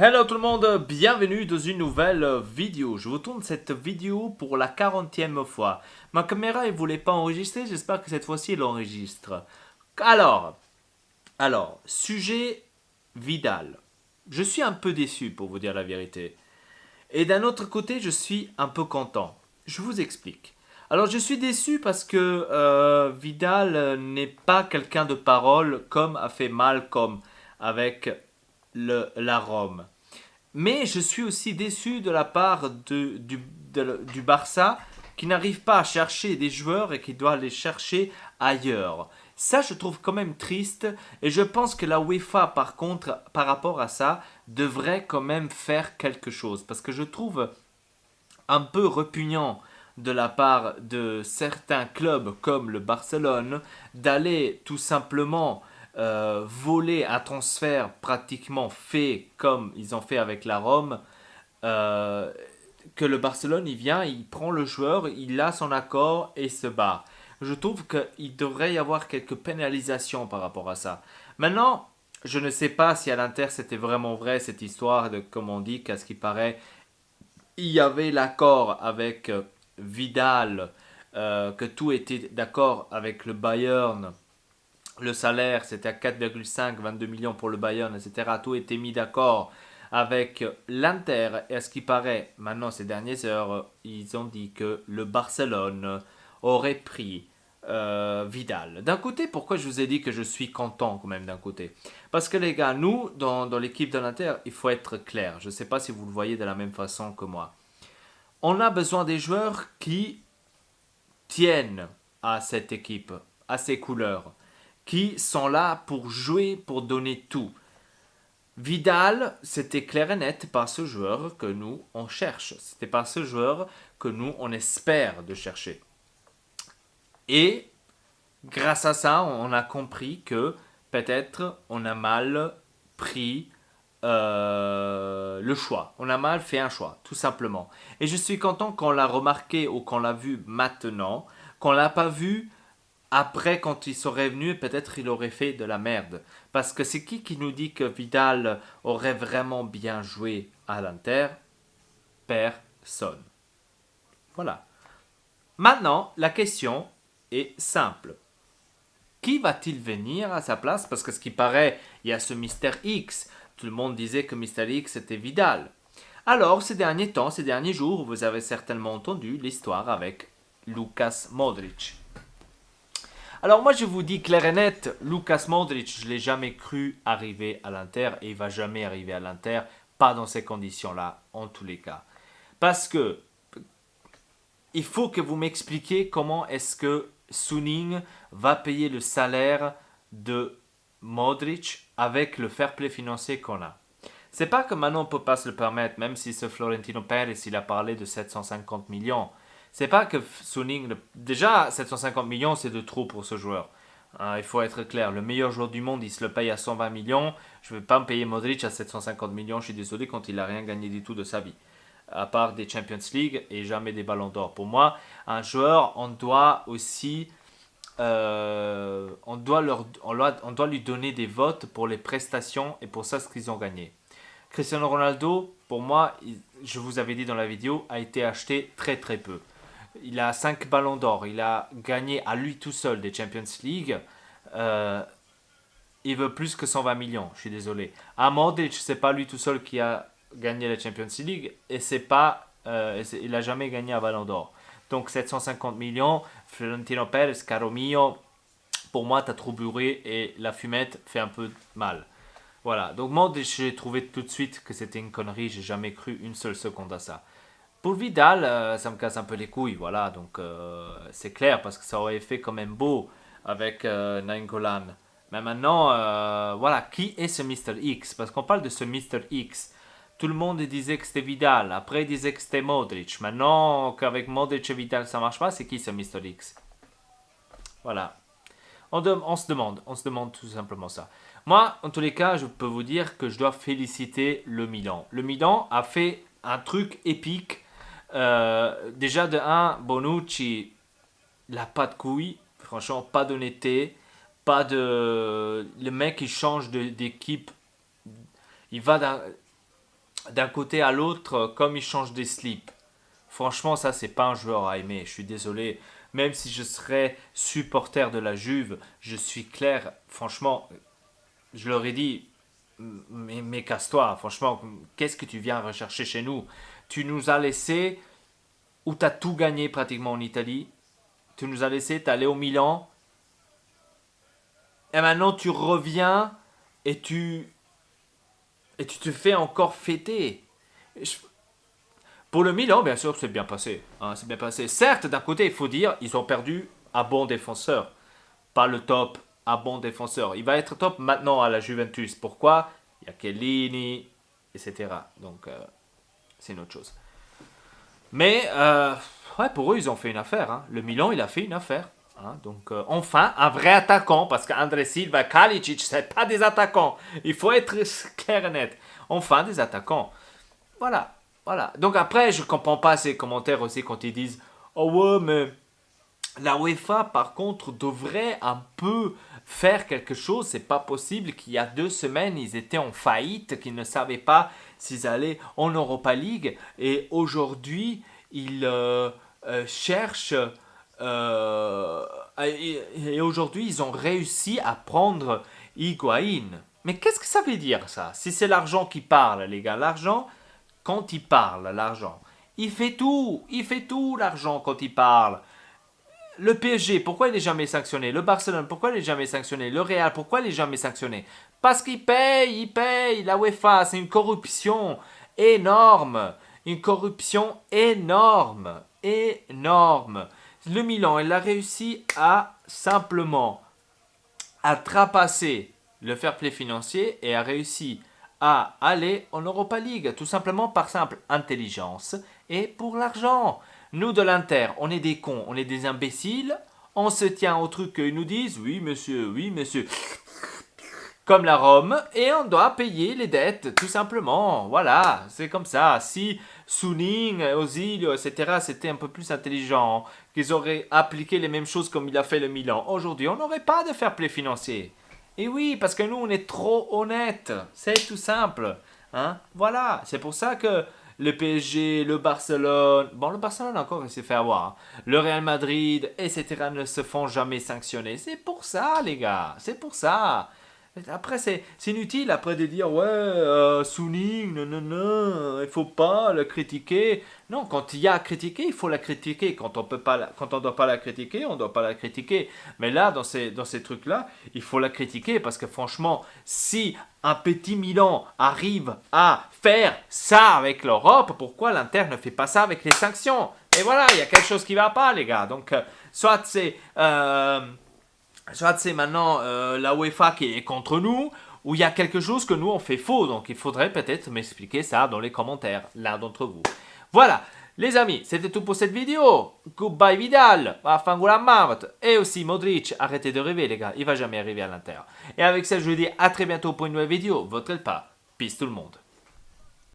Hello tout le monde, bienvenue dans une nouvelle vidéo. Je vous tourne cette vidéo pour la 40e fois. Ma caméra ne voulait pas enregistrer, j'espère que cette fois-ci elle enregistre. Sujet Vidal. Je suis un peu déçu pour vous dire la vérité. Et d'un autre côté, je suis un peu content. Je vous explique. Alors je suis déçu parce que Vidal n'est pas quelqu'un de parole comme a fait Malcolm avec la Rome. Mais je suis aussi déçu de la part du Barça qui n'arrive pas à chercher des joueurs et qui doit les chercher ailleurs. Ça, je trouve quand même triste et je pense que la UEFA, par contre, par rapport à ça, devrait quand même faire quelque chose. Parce que je trouve un peu repugnant de la part de certains clubs comme le Barcelone d'aller tout simplement voler un transfert pratiquement fait comme ils ont fait avec la Rome. euh, que le Barcelone, il vient, il prend le joueur, il a son accord et se barre. Je trouve qu'il devrait y avoir quelques pénalisations par rapport à ça. Maintenant, je ne sais pas si à l'Inter c'était vraiment vrai cette histoire de, comme on dit, qu'à ce qui paraît, il y avait l'accord avec Vidal, que tout était d'accord avec le Bayern. Le salaire, c'était à 4,5, 22 millions pour le Bayern, etc. Tout était mis d'accord avec l'Inter. Et à ce qui paraît, maintenant, ces dernières heures, ils ont dit que le Barcelone aurait pris Vidal. D'un côté, pourquoi je vous ai dit que je suis content quand même d'un côté? Parce que les gars, nous, dans l'équipe de l'Inter, il faut être clair. Je ne sais pas si vous le voyez de la même façon que moi. On a besoin des joueurs qui tiennent à cette équipe, à ses couleurs, qui sont là pour jouer, pour donner tout. Vidal, c'était clair et net pas ce joueur que nous on cherche. C'était pas ce joueur que nous on espère de chercher. Et grâce à ça, on a compris que peut-être on a mal pris le choix. On a mal fait un choix, tout simplement. Et je suis content qu'on l'a remarqué ou qu'on l'a vu maintenant, qu'on l'a pas vu après quand il serait venu, peut-être il aurait fait de la merde. Parce que c'est qui nous dit que Vidal aurait vraiment bien joué à l'Inter? Personne. Voilà. Maintenant, la question est simple. Qui va-t-il venir à sa place? Parce que ce qui paraît, il y a ce Mister X. Tout le monde disait que Mister X était Vidal. Alors, ces derniers temps, ces derniers jours, vous avez certainement entendu l'histoire avec Lucas Modric. Alors moi je vous dis clair et net, Lucas Modric, je ne l'ai jamais cru arriver à l'Inter et il va jamais arriver à l'Inter, pas dans ces conditions-là, en tous les cas. Parce que il faut que vous m'expliquiez comment est-ce que Suning va payer le salaire de Modric avec le fair play financier qu'on a. C'est pas que maintenant on peut pas se le permettre, même si ce Florentino Pérez il a parlé de 750 millions. C'est pas que Suning. Déjà, 750 millions, c'est de trop pour ce joueur. Il faut être clair. Le meilleur joueur du monde, il se le paye à 120 millions. Je ne vais pas me payer Modric à 750 millions, je suis désolé, quand il n'a rien gagné du tout de sa vie. À part des Champions League et jamais des Ballons d'Or. Pour moi, un joueur, on doit aussi. On doit lui donner des votes pour les prestations et pour ça ce qu'ils ont gagné. Cristiano Ronaldo, pour moi, je vous avais dit dans la vidéo, a été acheté très très peu. Il a 5 ballons d'or, il a gagné à lui tout seul des Champions League. Euh, il veut plus que 120 millions, je suis désolé. À Modric, c'est pas lui tout seul qui a gagné la Champions League et c'est pas, il a jamais gagné un ballon d'or. Donc 750 millions, Florentino Pérez, caro mio, pour moi, t'as trop buré et la fumette fait un peu mal. Voilà, donc Modric, j'ai trouvé tout de suite que c'était une connerie, j'ai jamais cru une seule seconde à ça. Pour Vidal, ça me casse un peu les couilles, voilà, donc c'est clair, parce que ça aurait fait quand même beau avec Nainggolan. Mais maintenant, voilà, qui est ce Mister X? Parce qu'on parle de ce Mister X. Tout le monde disait que c'était Vidal, après il disait que c'était Modric. Maintenant qu'avec Modric et Vidal ça marche pas, c'est qui ce Mister X? Voilà. On se demande tout simplement ça. Moi, en tous les cas, je peux vous dire que je dois féliciter le Milan. Le Milan a fait un truc épique. Déjà de un, Bonucci, il n'a pas de couilles, franchement, pas d'honnêteté, pas de... Le mec, il change d'équipe, il va dans... d'un côté à l'autre, comme il change des slips. Franchement, ça, c'est pas un joueur à aimer. Je suis désolé. Même si je serais supporter de la Juve, je suis clair. Franchement, je leur ai dit, mais casse-toi. Franchement, qu'est-ce que tu viens rechercher chez nous? Tu nous as laissé, où tu as tout gagné pratiquement en Italie. Tu nous as laissé, t'es allé au Milan. Et maintenant, tu reviens et tu te fais encore fêter. Je- Pour le Milan, bien sûr, c'est bien passé. Hein, c'est bien passé. Certes, d'un côté, il faut dire, ils ont perdu un bon défenseur. Pas le top, un bon défenseur. Il va être top maintenant à la Juventus. Pourquoi? Il y a Chiellini, etc. Donc, c'est une autre chose. Mais, ouais, pour eux, ils ont fait une affaire. Hein. Le Milan, il a fait une affaire. Hein. Donc, enfin, un vrai attaquant. Parce qu'André Silva, Kalicic, c'est pas des attaquants. Il faut être clair et net. Enfin, des attaquants. Voilà, voilà. Donc après, je comprends pas ces commentaires aussi quand ils disent oh ouais, mais la UEFA par contre devrait un peu faire quelque chose. C'est pas possible qu'il y a 2 semaines ils étaient en faillite, qu'ils ne savaient pas s'ils allaient en Europa League et aujourd'hui ils cherchent et aujourd'hui ils ont réussi à prendre Higuain. Mais qu'est-ce que ça veut dire ça? Si c'est l'argent qui parle, les gars, l'argent, quand il parle, l'argent, il fait tout l'argent quand il parle. Le PSG, pourquoi il n'est jamais sanctionné? Le Barcelone, pourquoi il n'est jamais sanctionné? Le Real, pourquoi il n'est jamais sanctionné? Parce qu'il paye, il paye. La UEFA, c'est une corruption énorme. Une corruption énorme. Énorme. Le Milan, il a réussi à simplement à trapasser le fair play financier et a réussi à aller en Europa League, tout simplement par simple intelligence et pour l'argent. Nous de l'Inter, on est des cons, on est des imbéciles, on se tient au truc qu'ils nous disent, oui monsieur, comme la Rome, et on doit payer les dettes, tout simplement. Voilà, c'est comme ça. Si Suning, Osilio, etc., c'était un peu plus intelligent, qu'ils auraient appliqué les mêmes choses comme il a fait le Milan, aujourd'hui, on n'aurait pas de fair play financier. Et oui, parce que nous, on est trop honnêtes. C'est tout simple. Hein? Voilà, c'est pour ça que le PSG, le Barcelone, bon, le Barcelone encore, il s'est fait avoir. Hein. Le Real Madrid, etc., ne se font jamais sanctionner. C'est pour ça, les gars. C'est pour ça. Après, c'est inutile après de dire ouais, Suning, non, non, non, il faut pas le critiquer. Non, quand il y a à critiquer, il faut la critiquer. Quand on peut pas, quand on doit pas la critiquer, on doit pas la critiquer. Mais là, dans ces trucs-là, il faut la critiquer parce que franchement, si un petit Milan arrive à faire ça avec l'Europe, pourquoi l'Inter ne fait pas ça avec les sanctions? Et voilà, il y a quelque chose qui va pas, les gars. Donc, soit c'est maintenant la UEFA qui est contre nous, ou il y a quelque chose que nous on fait faux. Donc il faudrait peut-être m'expliquer ça dans les commentaires, l'un d'entre vous. Voilà, les amis, c'était tout pour cette vidéo. Goodbye Vidal, vaffanculo a Mount. Et aussi Modric, arrêtez de rêver les gars, il va jamais arriver à l'Inter. Et avec ça, je vous dis à très bientôt pour une nouvelle vidéo. Votre pas. Peace tout le monde.